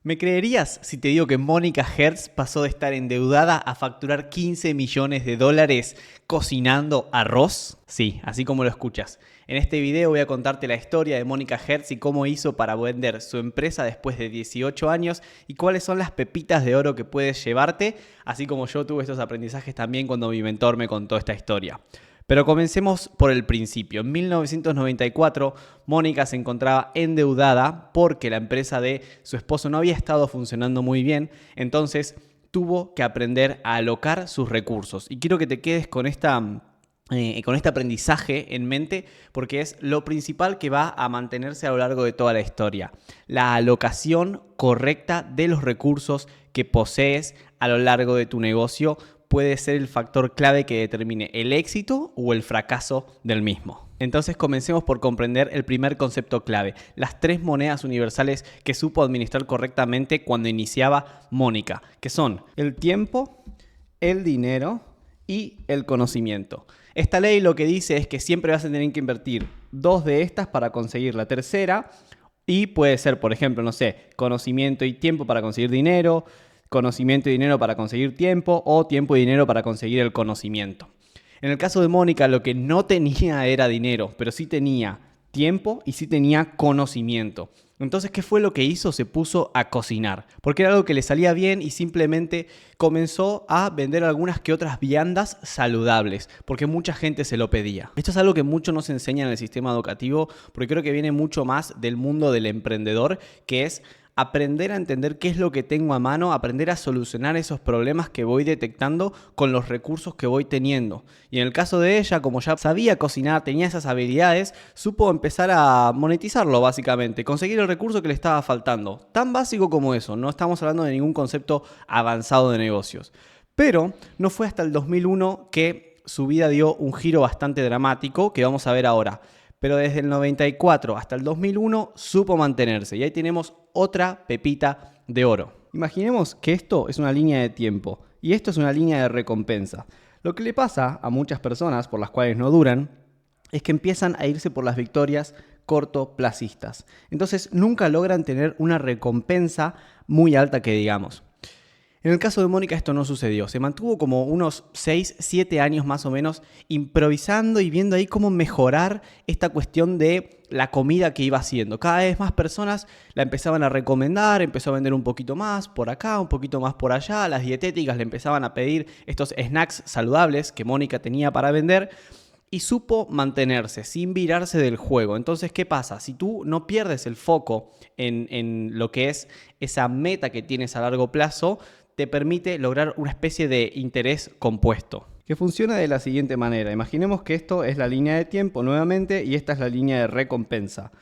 ¿Me creerías si te digo que Mónica Hertz pasó de estar endeudada a facturar 15 millones de dólares cocinando arroz? Sí, así como lo escuchas. En este video voy a contarte la historia de Mónica Hertz y cómo hizo para vender su empresa después de 18 años y cuáles son las pepitas de oro que puedes llevarte, así como yo tuve estos aprendizajes también cuando mi mentor me contó esta historia. Pero comencemos por el principio. En 1994, Mónica se encontraba endeudada porque la empresa de su esposo no había estado funcionando muy bien, entonces tuvo que aprender a alocar sus recursos. Y quiero que te quedes con este aprendizaje en mente porque es lo principal que va a mantenerse a lo largo de toda la historia. La alocación correcta de los recursos que posees a lo largo de tu negocio puede ser el factor clave que determine el éxito o el fracaso del mismo. Entonces comencemos por comprender el primer concepto clave, las 3 monedas universales que supo administrar correctamente cuando iniciaba Mónica, que son el tiempo, el dinero y el conocimiento. Esta ley lo que dice es que siempre vas a tener que invertir 2 de estas para conseguir la tercera y puede ser, por ejemplo, no sé, conocimiento y tiempo para conseguir dinero, conocimiento y dinero para conseguir tiempo o tiempo y dinero para conseguir el conocimiento. En el caso de Mónica lo que no tenía era dinero, pero sí tenía tiempo y sí tenía conocimiento. Entonces, ¿qué fue lo que hizo? Se puso a cocinar, porque era algo que le salía bien y simplemente comenzó a vender algunas que otras viandas saludables, porque mucha gente se lo pedía. Esto es algo que mucho no se enseña en el sistema educativo, porque creo que viene mucho más del mundo del emprendedor, que es aprender a entender qué es lo que tengo a mano, aprender a solucionar esos problemas que voy detectando con los recursos que voy teniendo. Y en el caso de ella, como ya sabía cocinar, tenía esas habilidades, supo empezar a monetizarlo básicamente, conseguir el recurso que le estaba faltando. Tan básico como eso, no estamos hablando de ningún concepto avanzado de negocios. Pero no fue hasta el 2001 que su vida dio un giro bastante dramático que vamos a ver ahora. Pero desde el 94 hasta el 2001 supo mantenerse y ahí tenemos otra pepita de oro. Imaginemos que esto es una línea de tiempo y esto es una línea de recompensa. Lo que le pasa a muchas personas por las cuales no duran es que empiezan a irse por las victorias cortoplacistas. Entonces nunca logran tener una recompensa muy alta que digamos. En el caso de Mónica esto no sucedió, se mantuvo como unos 6, 7 años más o menos improvisando y viendo ahí cómo mejorar esta cuestión de la comida que iba haciendo. Cada vez más personas la empezaban a recomendar, empezó a vender un poquito más por acá, un poquito más por allá, las dietéticas le empezaban a pedir estos snacks saludables que Mónica tenía para vender. Y supo mantenerse sin virarse del juego. Entonces, ¿qué pasa? Si tú no pierdes el foco en lo que es esa meta que tienes a largo plazo, te permite lograr una especie de interés compuesto, que funciona de la siguiente manera. Imaginemos que esto es la línea de tiempo nuevamente y esta es la línea de recompensa.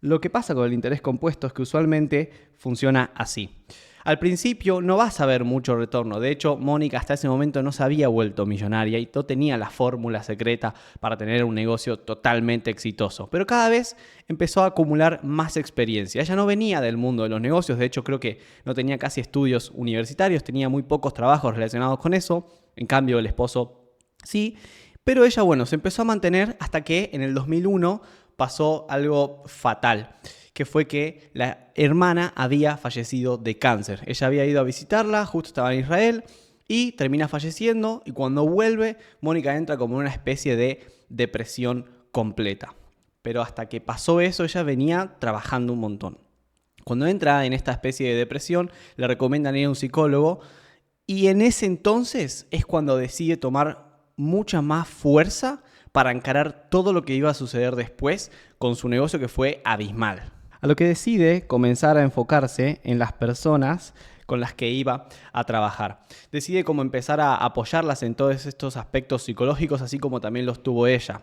Lo que pasa con el interés compuesto es que usualmente funciona así. Al principio no vas a ver mucho retorno. De hecho, Mónica hasta ese momento no se había vuelto millonaria y no tenía la fórmula secreta para tener un negocio totalmente exitoso. Pero cada vez empezó a acumular más experiencia. Ella no venía del mundo de los negocios. De hecho, creo que no tenía casi estudios universitarios. Tenía muy pocos trabajos relacionados con eso. En cambio, el esposo sí. Pero ella, se empezó a mantener hasta que en el 2001 pasó algo fatal, que fue que la hermana había fallecido de cáncer. Ella había ido a visitarla, justo estaba en Israel, y termina falleciendo, y cuando vuelve, Mónica entra como en una especie de depresión completa. Pero hasta que pasó eso, ella venía trabajando un montón. Cuando entra en esta especie de depresión, le recomiendan ir a un psicólogo, y en ese entonces es cuando decide tomar mucha más fuerza para encarar todo lo que iba a suceder después con su negocio, que fue abismal. A lo que decide comenzar a enfocarse en las personas con las que iba a trabajar. Decide cómo empezar a apoyarlas en todos estos aspectos psicológicos, así como también los tuvo ella.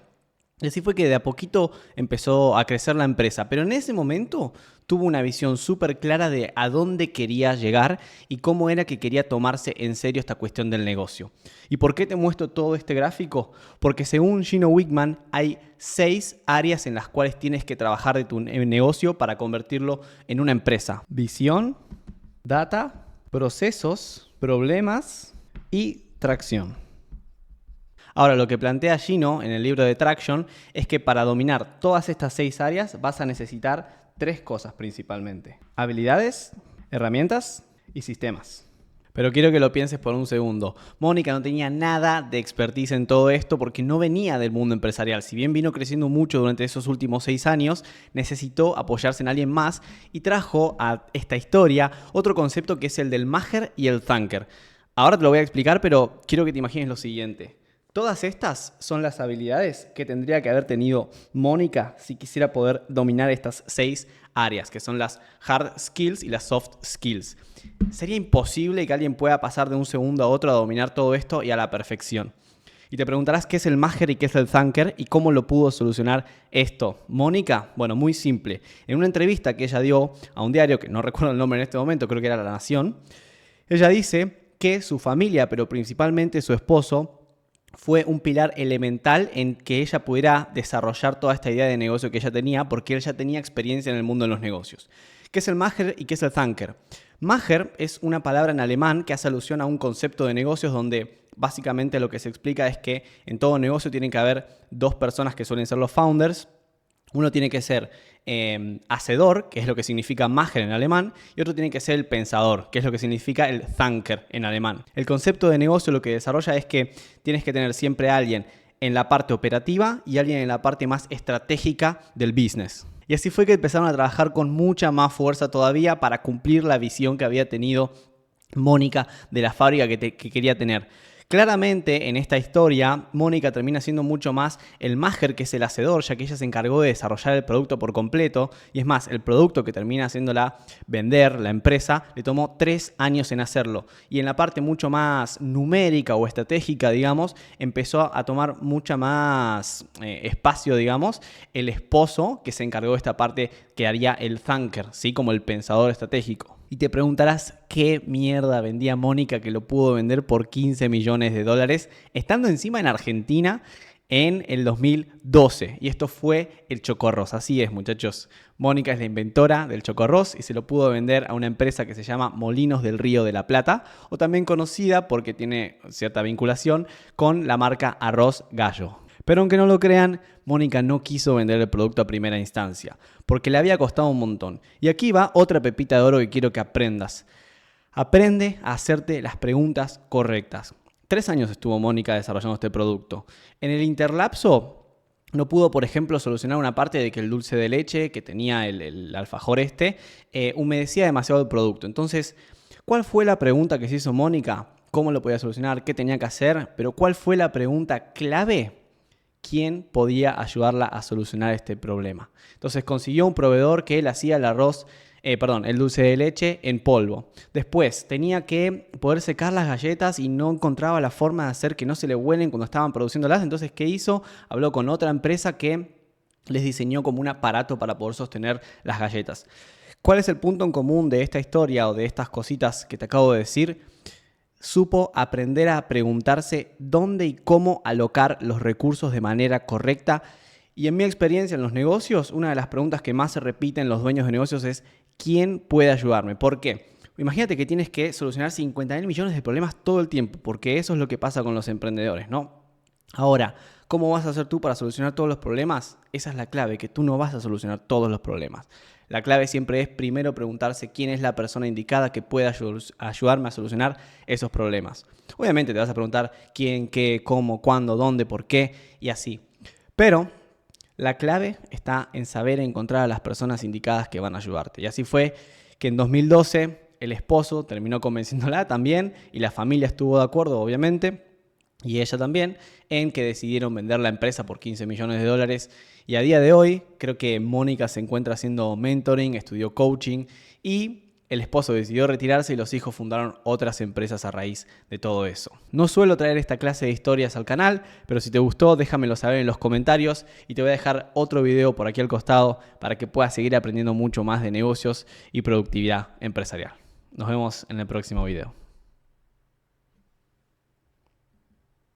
Y así fue que de a poquito empezó a crecer la empresa, pero en ese momento tuvo una visión súper clara de a dónde quería llegar y cómo era que quería tomarse en serio esta cuestión del negocio. ¿Y por qué te muestro todo este gráfico? Porque según Gino Wickman hay 6 áreas en las cuales tienes que trabajar de tu negocio para convertirlo en una empresa. Visión, data, procesos, problemas y tracción. Ahora, lo que plantea Gino en el libro de Traction es que para dominar todas estas 6 áreas vas a necesitar 3 cosas principalmente: habilidades, herramientas y sistemas. Pero quiero que lo pienses por un segundo. Mónica no tenía nada de expertise en todo esto porque no venía del mundo empresarial. Si bien vino creciendo mucho durante esos últimos 6 años, necesitó apoyarse en alguien más y trajo a esta historia otro concepto que es el del Mager y el Thanker. Ahora te lo voy a explicar, pero quiero que te imagines lo siguiente. Todas estas son las habilidades que tendría que haber tenido Mónica si quisiera poder dominar estas 6 áreas, que son las hard skills y las soft skills. Sería imposible que alguien pueda pasar de un segundo a otro a dominar todo esto y a la perfección. Y te preguntarás qué es el Mager y qué es el Thanker y cómo lo pudo solucionar esto Mónica. Bueno, muy simple. En una entrevista que ella dio a un diario, que no recuerdo el nombre en este momento, creo que era La Nación, ella dice que su familia, pero principalmente su esposo, fue un pilar elemental en que ella pudiera desarrollar toda esta idea de negocio que ella tenía, porque él ya tenía experiencia en el mundo de los negocios. ¿Qué es el Mager y qué es el Thanker? Mager es una palabra en alemán que hace alusión a un concepto de negocios donde básicamente lo que se explica es que en todo negocio tienen que haber 2 personas que suelen ser los founders. Uno tiene que ser hacedor, que es lo que significa Mager en alemán, y otro tiene que ser el pensador, que es lo que significa el Thanker en alemán. El concepto de negocio lo que desarrolla es que tienes que tener siempre a alguien en la parte operativa y alguien en la parte más estratégica del business. Y así fue que empezaron a trabajar con mucha más fuerza todavía para cumplir la visión que había tenido Mónica de la fábrica que quería tener. Claramente en esta historia, Mónica termina siendo mucho más el Mager, que es el hacedor, ya que ella se encargó de desarrollar el producto por completo. Y es más, el producto que termina haciéndola vender, la empresa, le tomó 3 años en hacerlo. Y en la parte mucho más numérica o estratégica, digamos, empezó a tomar mucha más espacio, digamos, el esposo que se encargó de esta parte que haría el Thanker, ¿sí? Como el pensador estratégico. Y te preguntarás qué mierda vendía Mónica que lo pudo vender por $15 millones, estando encima en Argentina en el 2012. Y esto fue el chocoarroz. Así es, muchachos. Mónica es la inventora del chocoarroz y se lo pudo vender a una empresa que se llama Molinos del Río de la Plata, o también conocida porque tiene cierta vinculación con la marca Arroz Gallo. Pero aunque no lo crean, Mónica no quiso vender el producto a primera instancia, porque le había costado un montón. Y aquí va otra pepita de oro que quiero que aprendas. Aprende a hacerte las preguntas correctas. 3 años estuvo Mónica desarrollando este producto. En el interlapso no pudo, por ejemplo, solucionar una parte de que el dulce de leche que tenía el alfajor humedecía demasiado el producto. Entonces, ¿cuál fue la pregunta que se hizo Mónica? ¿Cómo lo podía solucionar? ¿Qué tenía que hacer? Pero ¿cuál fue la pregunta clave? ¿Quién podía ayudarla a solucionar este problema? Entonces consiguió un proveedor que él hacía el dulce de leche en polvo. Después tenía que poder secar las galletas y no encontraba la forma de hacer que no se le huelen cuando estaban produciéndolas. Entonces, ¿qué hizo? Habló con otra empresa que les diseñó como un aparato para poder sostener las galletas. ¿Cuál es el punto en común de esta historia o de estas cositas que te acabo de decir? Supo aprender a preguntarse dónde y cómo alocar los recursos de manera correcta. Y en mi experiencia en los negocios, una de las preguntas que más se repiten los dueños de negocios es ¿quién puede ayudarme? ¿Por qué? Imagínate que tienes que solucionar 50.000 millones de problemas todo el tiempo, porque eso es lo que pasa con los emprendedores, ¿no? Ahora, ¿cómo vas a hacer tú para solucionar todos los problemas? Esa es la clave, que tú no vas a solucionar todos los problemas. La clave siempre es primero preguntarse quién es la persona indicada que pueda ayudarme a solucionar esos problemas. Obviamente te vas a preguntar quién, qué, cómo, cuándo, dónde, por qué y así. Pero la clave está en saber encontrar a las personas indicadas que van a ayudarte. Y así fue que en 2012 el esposo terminó convenciéndola también y la familia estuvo de acuerdo, obviamente. Y ella también, en que decidieron vender la empresa por $15 millones. Y a día de hoy, creo que Mónica se encuentra haciendo mentoring, estudió coaching y el esposo decidió retirarse y los hijos fundaron otras empresas a raíz de todo eso. No suelo traer esta clase de historias al canal, pero si te gustó, déjamelo saber en los comentarios y te voy a dejar otro video por aquí al costado para que puedas seguir aprendiendo mucho más de negocios y productividad empresarial. Nos vemos en el próximo video.